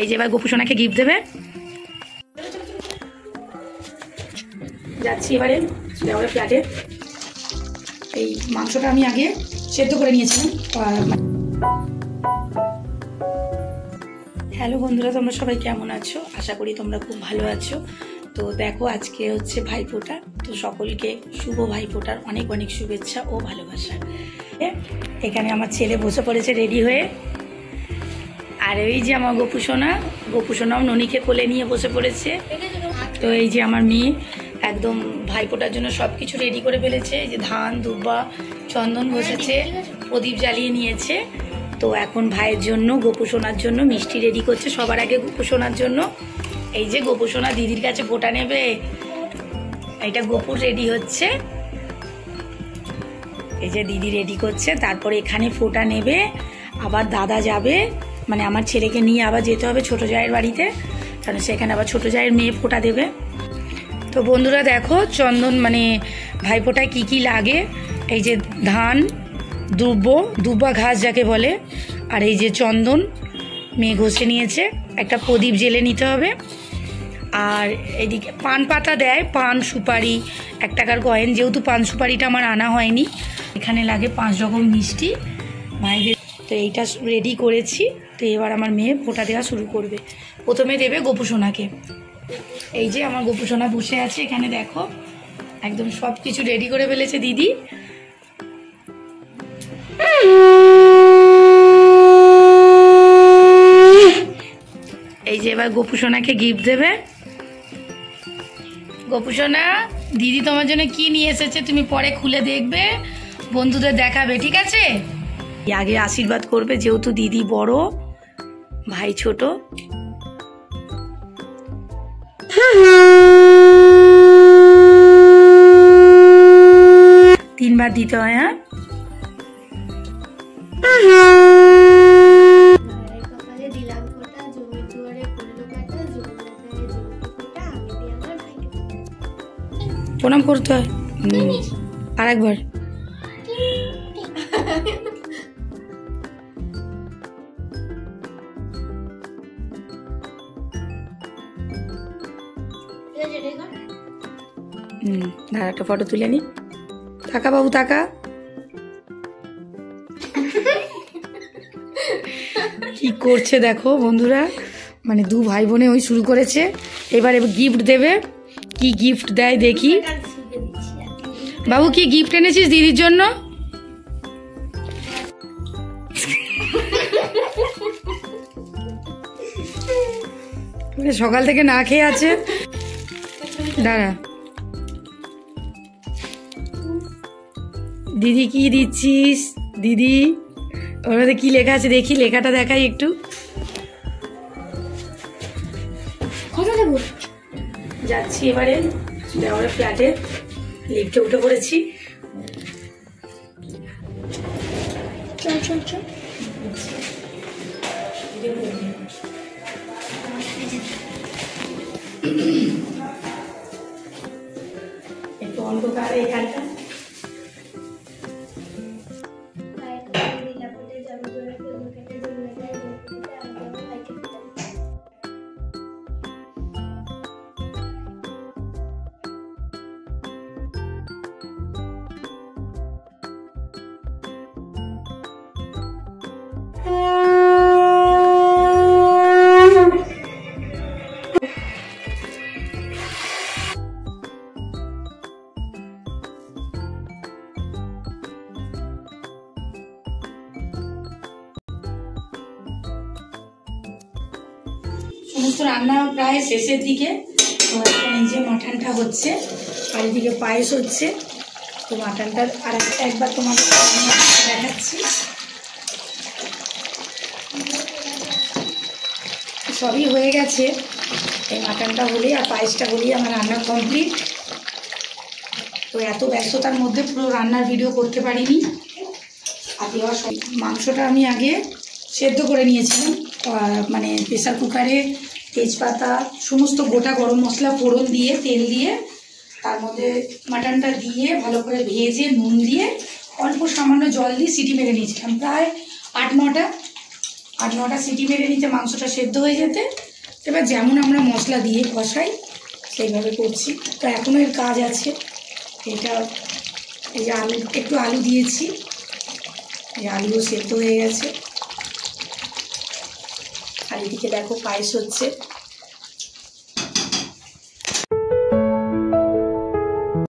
এই যে এবার গোপু সোনাকে গিফট দেবে। যাচ্ছি এবারে দেওয়ার ফ্ল্যাটে। এই মাংসটা আমি আগে সেদ্ধ করে নিয়েছিলাম। হ্যালো বন্ধুরা, তোমরা সবাই কেমন আছো? আশা করি তোমরা খুব ভালো আছো। তো দেখো, আজকে হচ্ছে ভাইফোঁটা। তো সকলকে শুভ ভাইফোঁটার অনেক অনেক শুভেচ্ছা ও ভালোবাসা। এখানে আমার ছেলে বসে পড়েছে রেডি হয়ে, আর এই যে আমার গোপু সোনাও ননিকে কোলে নিয়ে বসে পড়েছে। তো এই যে আমার মেয়ে একদম ভাইফোঁটার জন্য সব কিছু রেডি করে ফেলেছে। এই যে ধান, দুব্বা, চন্দন ঘষেছে, প্রদীপ জ্বালিয়ে নিয়েছে। তো এখন ভাইয়ের জন্য, গোপু সোনার জন্য মিষ্টি রেডি করছে। সবার আগে গোপু সোনার জন্য। এই যে গোপু সোনা দিদির কাছে ফোঁটা নেবে। এটা গোপুর রেডি হচ্ছে। এই যে দিদি রেডি করছে, তারপরে এখানে ফোঁটা নেবে। আবার দাদা যাবে, মানে আমার ছেলেকে নিয়ে আবার যেতে হবে ছোট জায়ের বাড়িতে, কারণ সেখানে আবার ছোট জায়ের মেয়ে ফোঁটা দেবে। তো বন্ধুরা দেখো, চন্দন মানে ভাইফোঁটায় কি কি লাগে। এই যে ধান, দুব্বা ঘাস যাকে বলে, আর এই যে চন্দন মেয়ে ঘষে নিয়েছে। একটা প্রদীপ জেলে নিতে হবে। আর এদিকে পান পাতা দেয়, পান, সুপারি, 1 টাকার কয়েন। যেহেতু পান সুপারিটা আমার আনা হয়নি, এখানে লাগে 5 রকম মিষ্টি মায়েদের। তো এইটা রেডি করেছি। তো এবার আমার মেয়ে ফোঁটা দেওয়া শুরু করবে। প্রথমে দেবে গোপু সোনাকে। এই যে আমার গোপু সোনা বসে আছে এখানে, দেখো একদম সব কিছু রেডি করে ফেলেছে দিদি। এই যে এবার গোপু সোনাকে গিফট দেবে। গোপু সোনা, দিদি তোমার জন্য কি নিয়ে এসেছে তুমি পরে খুলে দেখবে, বন্ধুদের দেখাবে, ঠিক আছে? আগে আশীর্বাদ করবে, যেহেতু দিদি বড়, ভাই ছোট। 3 বার দিতে হয়। হ্যাঁ, প্রণাম করতে হয়। আর একবার। একটা ফটো তুলে নি। তাকা বাবু, তাকা। কি করছে দেখো বন্ধুরা, মানে 2 ভাই বোনে ওই শুরু করেছে। এবারে গিফট দেবে। কি গিফট দেয় দেখি। বাবু, কি গিফট এনেছিস দিদির জন্য? সকাল থেকে না খেয়ে আছে। দাঁড়া, দিদি কি দিচ্ছিস? দিদি ওর মধ্যে কি লেখা আছে দেখি, লেখাটা দেখাই একটু। যাচ্ছি এবারে দেওয়ার ফ্ল্যাটে, লিফটে উঠে পড়েছি। চল চল চল। একটু অন্ধকার এখানটা। সমস্ত রান্না প্রায় শেষের দিকে। তো এখন এই যে মাটনটা হচ্ছে, আর এদিকে পায়েস হচ্ছে। তো মাটনটার আর একবার তোমাকে দেখাচ্ছি। সবই হয়ে গেছে। এই মাটনটা হলেই আর পায়েসটা হলেই আমার রান্না কমপ্লিট। তো এত ব্যস্ততার মধ্যে পুরো রান্নার ভিডিও করতে পারিনি। আর দেওয়ার মাংসটা আমি আগে সেদ্ধ করে নিয়েছিলাম, মানে প্রেসার কুকারে তেজপাতা, সমস্ত গোটা গরম মশলা ফোড়ন দিয়ে, তেল দিয়ে, তার মধ্যে মাটনটা দিয়ে ভালো করে ভেজে নুন দিয়ে অল্প সামান্য জল দিয়ে সিটি মেরে নিয়েছিলাম। প্রায় 8-9টা 8-9টা সিটি মেরে নিতে মাংসটা সেদ্ধ হয়ে যেতে। এবার যেমন আমরা মশলা দিয়ে কষাই সেইভাবে করছি। তো এখনও এর কাজ আছে। এটা এই যে একটু আলু দিয়েছি, এই আলুও সেদ্ধ হয়ে গেছে। আর এদিকে দেখো পায়েস হচ্ছে।